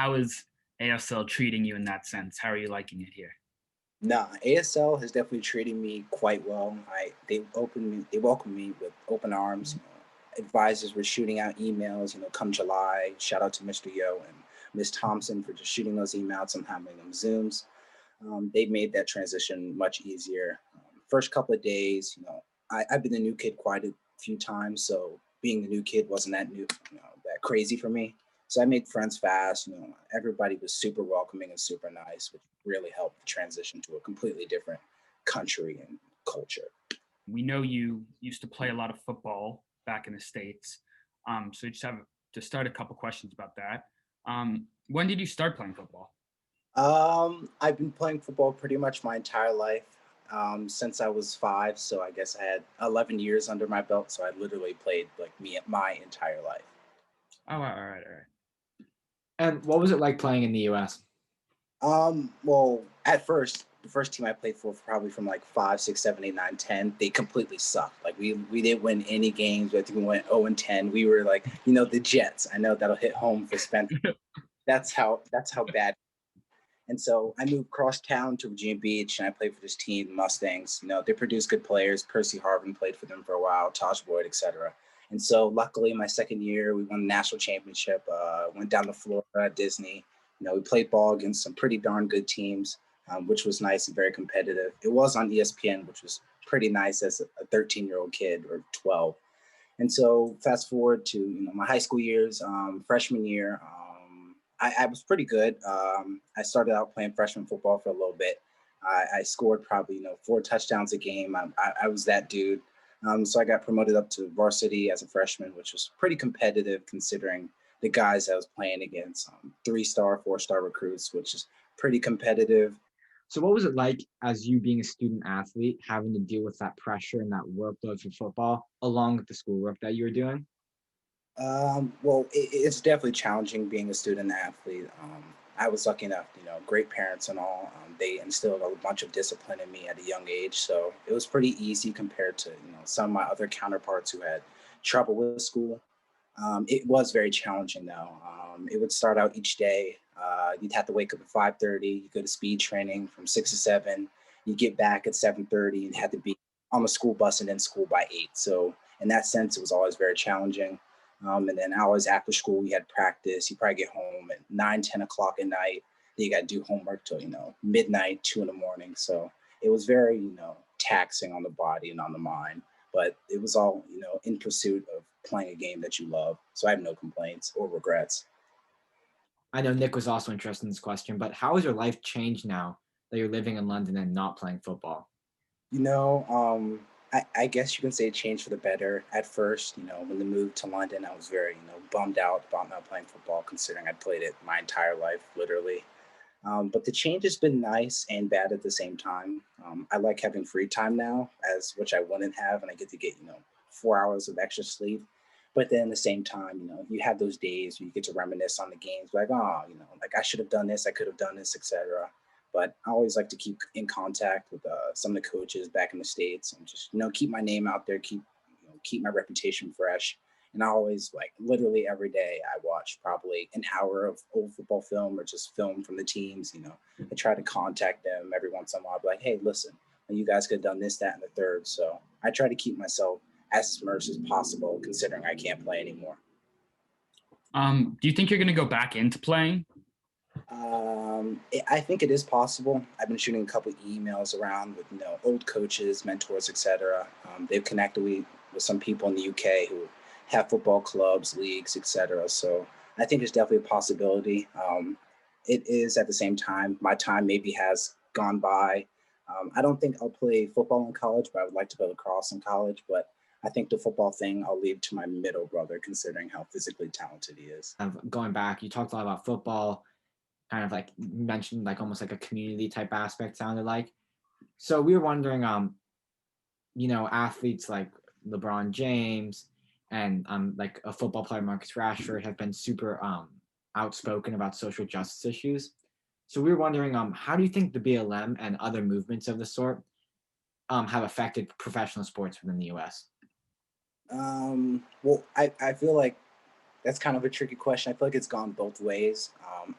how is ASL treating you in that sense? How are you liking it here? Nah, ASL has definitely treated me quite well. They welcomed me with open arms. Advisors were shooting out emails. Come July, shout out to Mr. Yo and Miss Thompson for just shooting those emails and having them Zooms. They made that transition much easier. First couple of days, I've been a new kid quite a few times, so being the new kid wasn't that crazy for me. So I made friends fast. Everybody was super welcoming and super nice, which really helped the transition to a completely different country and culture. We know you used to play a lot of football back in the States. So just have to start a couple questions about that. When did you start playing football? I've been playing football pretty much my entire life, since I was 5. So I guess I had 11 years under my belt. So I literally played like me my entire life. Oh, all right, all right. And what was it like playing in the US? Well, at first, the first team I played for, probably from like 5, 6, 7, 8, 9, 10, they completely sucked. Like we didn't win any games. I think we went 0-10. We were like, the Jets. I know that'll hit home for Spencer. That's how bad. And so I moved across town to Virginia Beach, and I played for this team, the Mustangs. They produce good players. Percy Harvin played for them for a while, Tosh Boyd, etc. And so luckily, my second year, we won the national championship, went down to Florida, Disney. We played ball against some pretty darn good teams, which was nice and very competitive. It was on ESPN, which was pretty nice as a 13-year-old kid or 12. And so fast forward to my high school years, freshman year, I was pretty good. I started out playing freshman football for a little bit. I scored probably 4 touchdowns a game. I was that dude. So I got promoted up to varsity as a freshman, which was pretty competitive considering the guys I was playing against. 3-star, 4-star recruits, which is pretty competitive. So what was it like as you being a student athlete, having to deal with that pressure and that workload for football, along with the schoolwork that you were doing? Well, it's definitely challenging being a student athlete. I was lucky enough, great parents and all. They instilled a bunch of discipline in me at a young age, so it was pretty easy compared to some of my other counterparts who had trouble with school. It was very challenging though. It would start out each day. You'd have to wake up at 5:30. You go to speed training from 6 to 7. You get back at 7:30 and had to be on the school bus and in school by 8. So in that sense, it was always very challenging. And then hours after school, we had practice. You probably get home at 9, 10 o'clock at night. Then you got to do homework till, midnight, 2 in the morning. So it was very, taxing on the body and on the mind. But it was all, in pursuit of playing a game that you love. So I have no complaints or regrets. I know Nick was also interested in this question, but how has your life changed now that you're living in London and not playing football? You know, I guess you can say it changed for the better. At first, when the move to London, I was very, bummed out about not playing football, considering I'd played it my entire life, literally. But the change has been nice and bad at the same time. I like having free time now, as which I wouldn't have, and I get to get 4 hours of extra sleep. But then at the same time, you have those days where you get to reminisce on the games, like, oh, like I should have done this, I could have done this, etc. But I always like to keep in contact with some of the coaches back in the States and just keep my name out there, keep my reputation fresh. And I always, like, literally every day I watch probably an hour of old football film or just film from the teams. I try to contact them every once in a while, be like, hey, listen, you guys could have done this, that, and the third. So I try to keep myself as immersed as possible, considering I can't play anymore. Do you think you're going to go back into playing? I think it is possible. I've been shooting a couple of emails around with old coaches, mentors, etc. They've connected with some people in the UK who have football clubs, leagues, etc. So I think it's definitely a possibility. It is at the same time. My time maybe has gone by. I don't think I'll play football in college, but I would like to play lacrosse in college. But I think the football thing I'll leave to my middle brother, considering how physically talented he is. Going back, you talked a lot about football, kind of like mentioned like almost like a community type aspect sounded like. So we were wondering, athletes like LeBron James and like a football player, Marcus Rashford, have been super outspoken about social justice issues. So we were wondering, how do you think the BLM and other movements of the sort have affected professional sports within the US? Well, I feel like That's kind of a tricky question. I feel like it's gone both ways.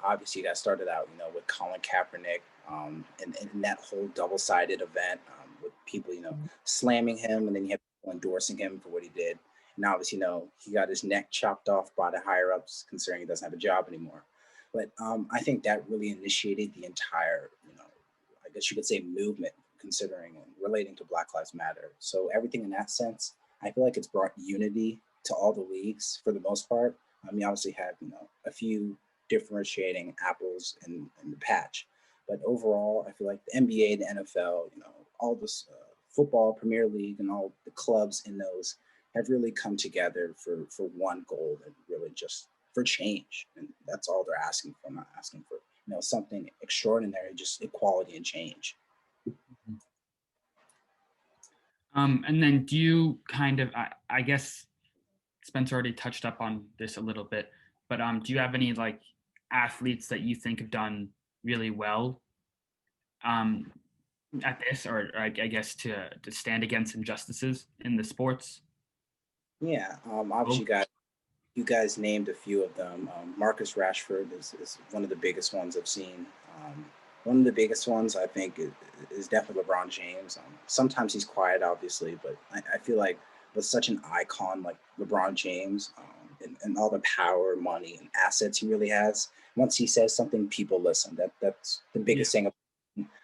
Obviously, you got started out, with Colin Kaepernick, and that whole double-sided event, with people, slamming him, and then you have people endorsing him for what he did. And obviously, he got his neck chopped off by the higher ups, considering he doesn't have a job anymore. But I think that really initiated the entire, I guess you could say, movement, considering and relating to Black Lives Matter. So everything in that sense, I feel like it's brought unity to all the leagues for the most part. I mean, obviously have a few differentiating apples in the patch, but overall, I feel like the NBA, the NFL, all this football, Premier League, and all the clubs in those have really come together for one goal, and really just for change. And that's all they're asking for. Not asking for something extraordinary, just equality and change. And then do you kind of, I guess Spencer already touched up on this a little bit, but do you have any like athletes that you think have done really well at this, or I guess to stand against injustices in the sports? Yeah, obviously, you guys named a few of them. Marcus Rashford is one of the biggest ones I've seen. One of the biggest ones I think is definitely LeBron James. Sometimes he's quiet, obviously, but I feel like with such an icon like LeBron James, and all the power, money, and assets he really has, once he says something, people listen. That's the biggest thing of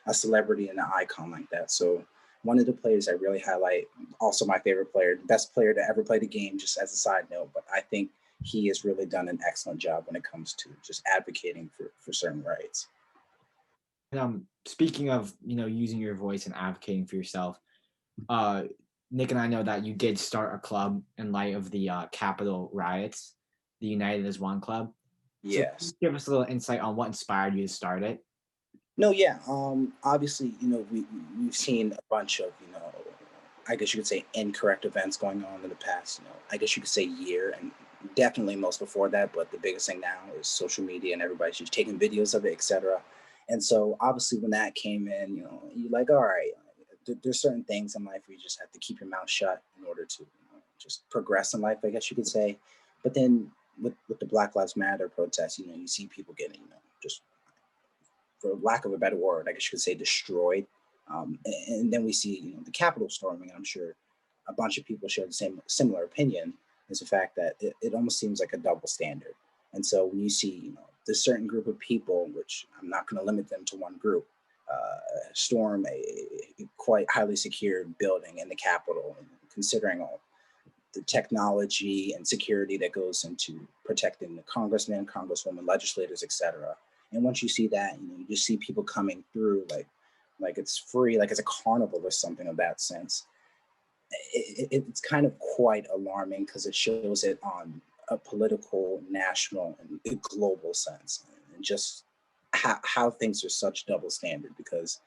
a celebrity and an icon like that. So one of the players I really highlight, also my favorite player, the best player to ever play the game, just as a side note, but I think he has really done an excellent job when it comes to just advocating for certain rights. Speaking of using your voice and advocating for yourself, Nick and I know that you did start a club in light of the Capitol riots, the United as One Club. So Yes. give us a little insight on what inspired you to start it. No, yeah. Obviously, we've seen a bunch of, I guess you could say incorrect events going on in the past, I guess you could say year, and definitely most before that. But the biggest thing now is social media, and everybody's just taking videos of it, etc. And so obviously when that came in, you're like, all right, there's certain things in life where you just have to keep your mouth shut in order to just progress in life, I guess you could say. But then with the Black Lives Matter protests, you see people getting, just, for lack of a better word, I guess you could say, destroyed. And then we see, the Capitol storming. And I'm sure a bunch of people share the similar opinion. Is the fact that it almost seems like a double standard. And so when you see, this certain group of people, which I'm not going to limit them to one group, storm a quite highly secured building in the Capitol, and considering all the technology and security that goes into protecting the congressmen, congresswomen, legislators, etc. And once you see that, you just see people coming through like it's free, like it's a carnival or something of that sense. It's kind of quite alarming because it shows it on a political, national, and global sense, and just how things are such double standard. Because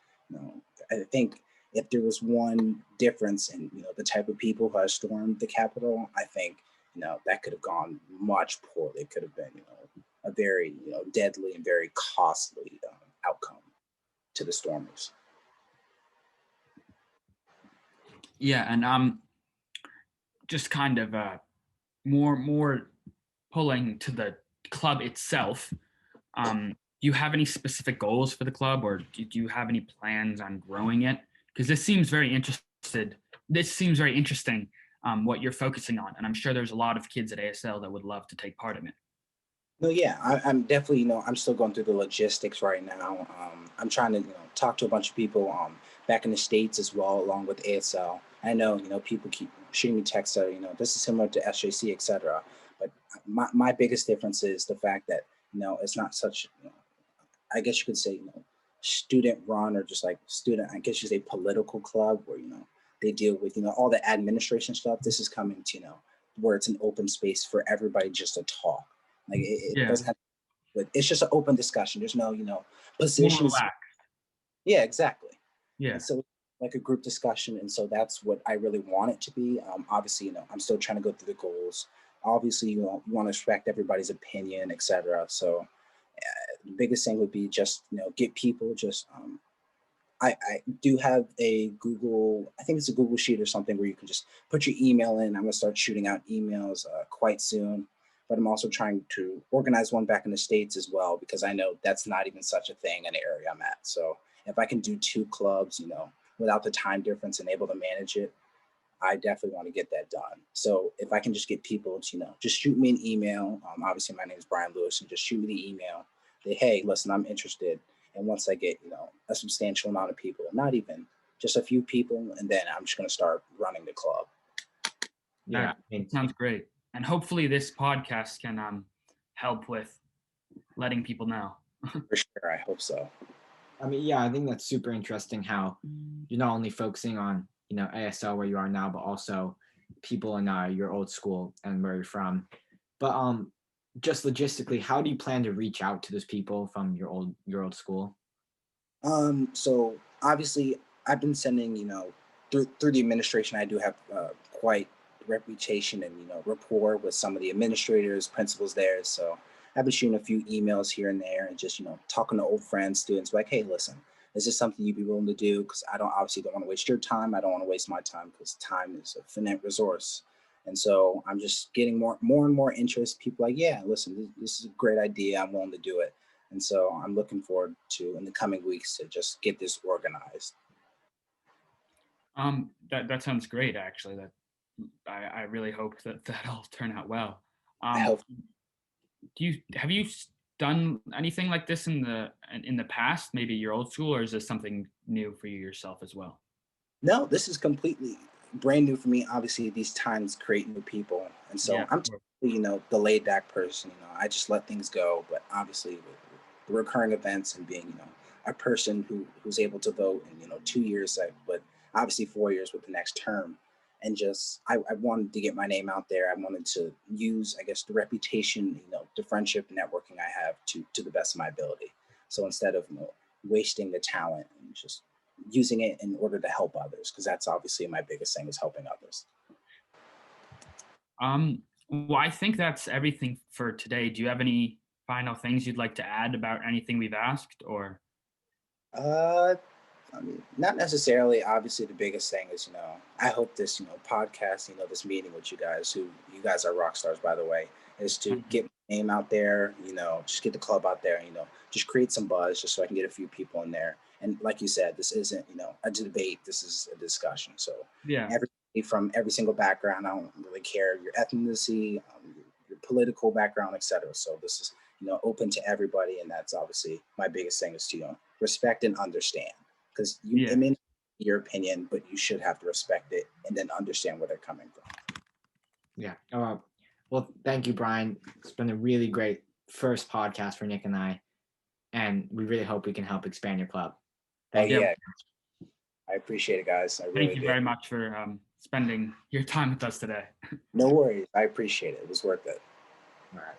I think if there was one difference in the type of people who have stormed the Capitol, I think that could have gone much poorly. It could have been a very deadly and very costly outcome to the stormers. Yeah, and just kind of more pulling to the club itself. Do you have any specific goals for the club, or do you have any plans on growing it? Because this seems very interested. This seems very interesting. What you're focusing on, and I'm sure there's a lot of kids at ASL that would love to take part in it. No, yeah, I'm definitely, I'm still going through the logistics right now. I'm trying to, talk to a bunch of people back in the States as well, along with ASL. I know, people keep shooting me texts that, this is similar to SJC, etc. But my biggest difference is the fact that, it's not such, I guess you could say, student run, or just like student, I guess you say political club, where, they deal with, all the administration stuff. This is coming to, where it's an open space for everybody just to talk. Like it doesn't have, but it's just an open discussion. There's no, positions. Yeah, exactly. Yeah. And so like a group discussion. And so that's what I really want it to be. Obviously, I'm still trying to go through the goals. Obviously, you want to respect everybody's opinion, etc. So the biggest thing would be just, get people just, I do have a Google, I think it's a Google Sheet or something, where you can just put your email in. I'm going to start shooting out emails quite soon. but I'm also trying to organize one back in the States as well, because I know that's not even such a thing in the area I'm at. So if I can do two clubs, without the time difference and able to manage it, I definitely want to get that done. So if I can just get people to, just shoot me an email. Obviously, my name is Brian Lewis, and just shoot me the email. Say, hey, listen, I'm interested. And once I get, a substantial amount of people, not even just a few people, and then I'm just going to start running the club. Yeah, That sounds great. And hopefully this podcast can help with letting people know. For sure, I hope so. I mean, yeah, I think that's super interesting how you're not only focusing on, ASL where you are now, but also people in your old school and where you're from. But just logistically, how do you plan to reach out to those people from your old school? So obviously I've been sending, through the administration, I do have quite reputation and, rapport with some of the administrators, principals there. So I've been shooting a few emails here and there and just, talking to old friends, students, like, hey, listen, is this something you'd be willing to do? Because I don't want to waste your time. I don't want to waste my time, because time is a finite resource. And so I'm just getting more and more interest. People like, yeah, listen, this is a great idea. I'm willing to do it. And so I'm looking forward to, in the coming weeks, to just get this organized. That sounds great. Actually, that I really hope that that'll turn out well. I hope. Have you done anything like this in the past? Maybe your old school, or is this something new for you yourself as well? No, this is completely brand new for me. Obviously, these times create new people, and so Yeah, I'm typically, the laid back person. I just let things go. But obviously, with the recurring events and being, a person who's able to vote in, 2 years, but obviously 4 years with the next term, and just I wanted to get my name out there. I wanted to use, I guess, the reputation, the friendship networking I have to the best of my ability. So instead of wasting the talent and just using it in order to help others, because that's obviously my biggest thing, is helping others. Well, I think that's everything for today. Do you have any final things you'd like to add about anything we've asked, or? uh I mean, not necessarily. Obviously, the biggest thing is, I hope this, podcast, this meeting with you guys, who you guys are rock stars, by the way, is to get my name out there, just get the club out there, just create some buzz, just so I can get a few people in there. And like you said, this isn't, a debate. This is a discussion. So Yeah, everybody from every single background, I don't really care your ethnicity, your political background, etc. So this is, open to everybody. And that's obviously my biggest thing, is to, respect and understand. Because yeah. it may not be your opinion, but you should have to respect it and then understand where they're coming from. Yeah. Well, thank you, Brian. It's been a really great first podcast for Nick and I, and we really hope we can help expand your club. Thank you. Yeah, I appreciate it, guys. I really Thank you do. very much for spending your time with us today. No worries. I appreciate it. It was worth it. All right.